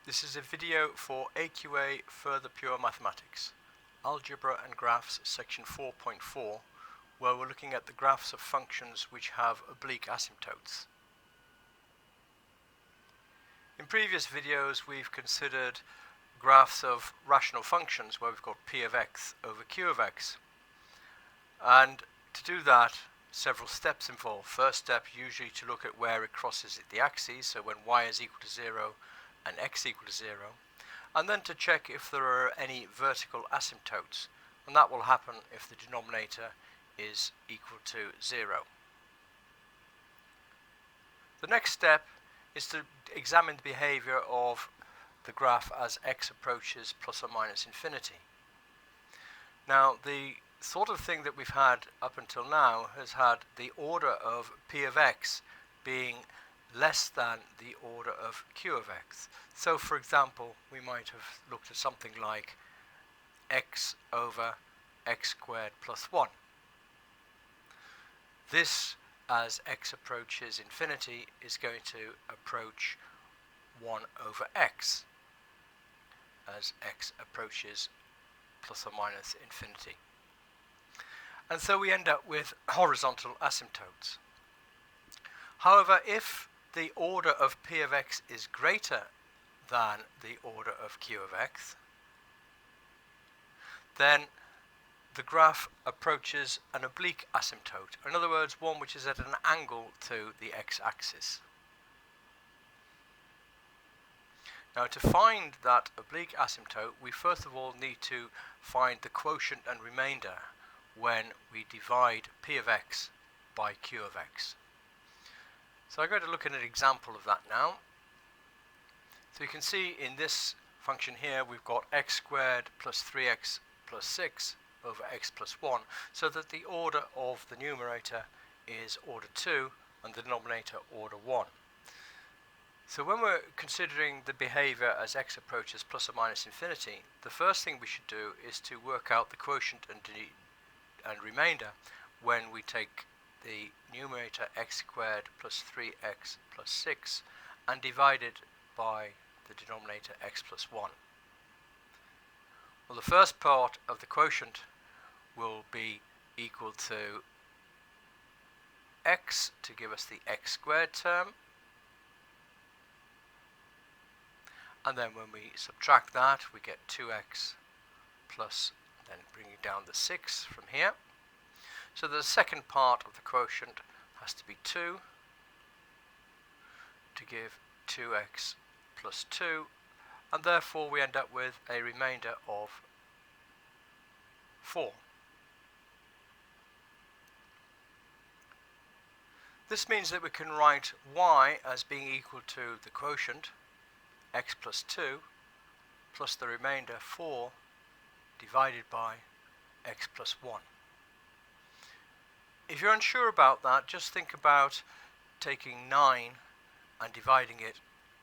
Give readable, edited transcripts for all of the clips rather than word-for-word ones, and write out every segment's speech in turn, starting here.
This is a video for AQA Further Pure Mathematics, Algebra and Graphs section 4.4, where we're looking at the graphs of functions which have oblique asymptotes. In previous videos we've considered graphs of rational functions where we've got p of x over q of x, and to do that several steps involved. First step, usually to look at where it crosses the axes, so when y is equal to 0 and x equal to 0, and then to check if there are any vertical asymptotes, and that will happen if the denominator is equal to 0. The next step is to examine the behavior of the graph as x approaches plus or minus infinity. Now, the sort of thing that we've had up until now has had the order of p of x being less than the order of q of x. So, for example, we might have looked at something like x over x squared plus 1. This, as x approaches infinity, is going to approach 1 over x as x approaches plus or minus infinity. And so we end up with horizontal asymptotes. However, if the order of p of x is greater than the order of q of x, then the graph approaches an oblique asymptote. In other words, one which is at an angle to the x-axis. Now, to find that oblique asymptote, we first of all need to find the quotient and remainder when we divide p of x by q of x. So I'm going to look at an example of that now. So you can see in this function here we've got x squared plus 3x plus 6 over x plus 1, so that the order of the numerator is order 2 and the denominator order 1. So when we're considering the behavior as x approaches plus or minus infinity, the first thing we should do is to work out the quotient and remainder when we take the numerator x squared plus 3x plus 6 and divide it by the denominator x plus 1. Well, the first part of the quotient will be equal to x to give us the x squared term, and then when we subtract that we get 2x plus, then bringing down the 6 from here. So the second part of the quotient has to be 2 to give 2x plus 2, and therefore we end up with a remainder of 4. This means that we can write y as being equal to the quotient x plus 2 plus the remainder 4 divided by x plus 1. If you're unsure about that, just think about taking 9 and dividing it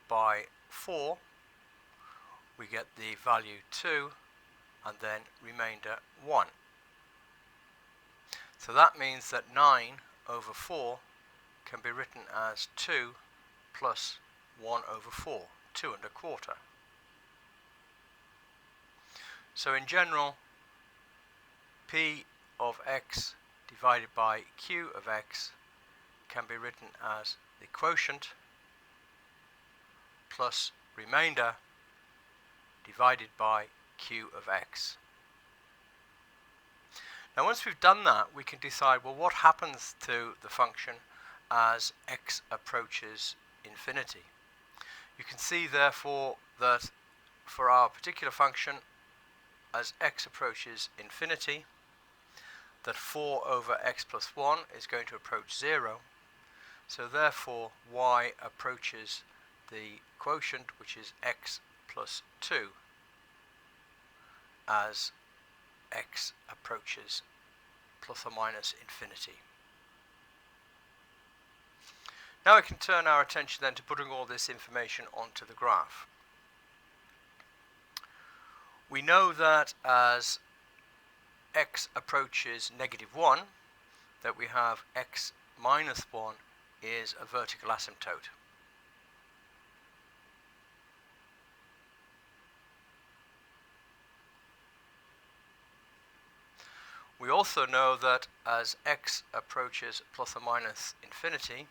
by 4. We get the value 2 and then remainder 1. So that means that 9 over 4 can be written as 2 plus 1 over 4, 2 1/4. So in general, p of x divided by q of x can be written as the quotient plus remainder divided by q of x. Now, once we've done that, we can decide, well, what happens to the function as x approaches infinity. You can see therefore that for our particular function as x approaches infinity, that 4 over x plus 1 is going to approach 0. So therefore y approaches the quotient, which is x plus 2, as x approaches plus or minus infinity. Now we can turn our attention then to putting all this information onto the graph. We know that as x approaches -1, that we have x minus 1 is a vertical asymptote. We also know that as x approaches plus or minus infinity,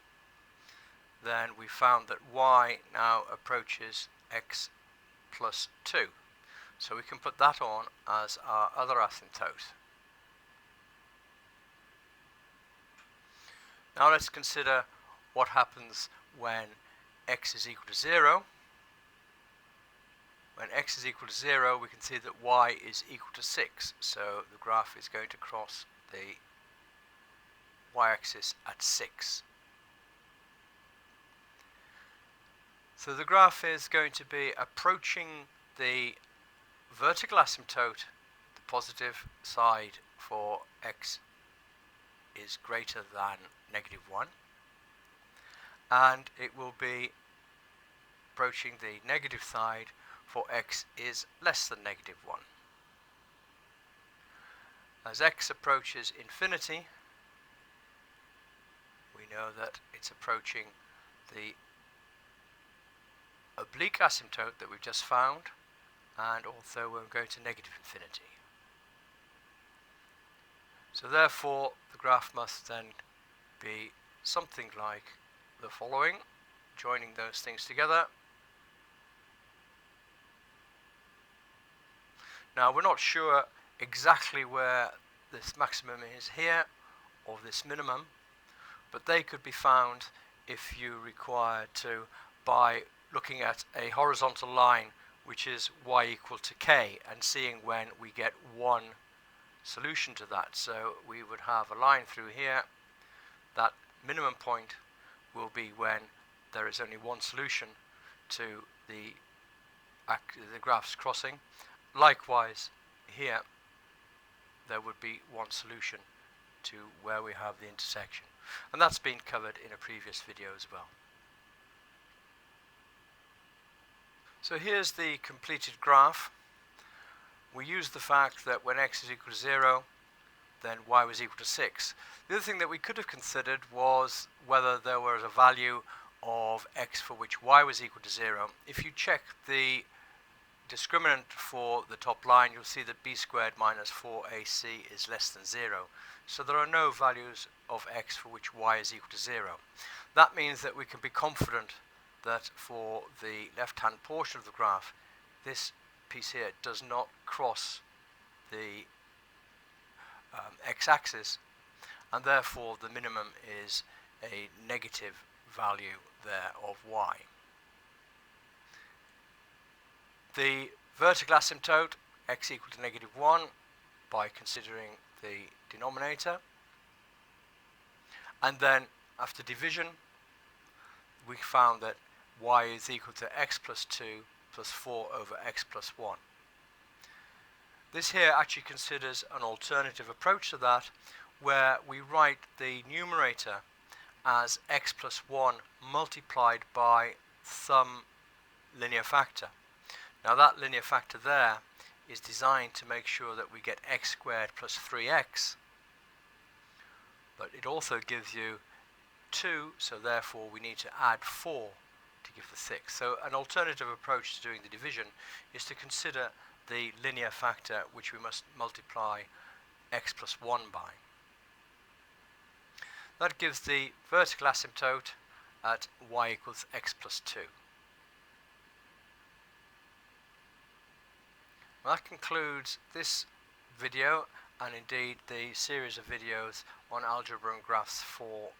then we found that y now approaches x plus 2. So we can put that on as our other asymptote. Now let's consider what happens when x is equal to 0. When x is equal to 0, we can see that y is equal to 6. So the graph is going to cross the y-axis at 6. So the graph is going to be approaching the vertical asymptote, the positive side for x is greater than -1, and it will be approaching the negative side for x is less than -1. As x approaches infinity, we know that it's approaching the oblique asymptote that we've just found, and also we're going to negative infinity. So therefore the graph must then be something like the following, joining those things together. Now we're not sure exactly where this maximum is here or this minimum, but they could be found if you require to by looking at a horizontal line which is y equal to k and seeing when we get one solution to that. So we would have a line through here. That minimum point will be when there is only one solution to the graph's crossing. Likewise, here there would be one solution to where we have the intersection, and that's been covered in a previous video as well. So here's the completed graph. We use the fact that when x is equal to 0, then y was equal to 6. The other thing that we could have considered was whether there was a value of x for which y was equal to 0. If you check the discriminant for the top line, you'll see that b squared minus 4ac is less than 0. So there are no values of x for which y is equal to 0. That means that we can be confident that for the left-hand portion of the graph, this piece here does not cross the x-axis, and therefore the minimum is a negative value there of y. The vertical asymptote, x equal to -1, by considering the denominator, and then after division we found that y is equal to x plus 2 plus 4 over x plus 1. This here actually considers an alternative approach to that, where we write the numerator as x plus 1 multiplied by some linear factor. Now that linear factor there is designed to make sure that we get x squared plus 3x, but it also gives you 2, so therefore we need to add 4 to give the 6. So an alternative approach to doing the division is to consider the linear factor which we must multiply x plus 1 by. That gives the vertical asymptote at y equals x plus 2. Well, that concludes this video, and indeed the series of videos on algebra and graphs for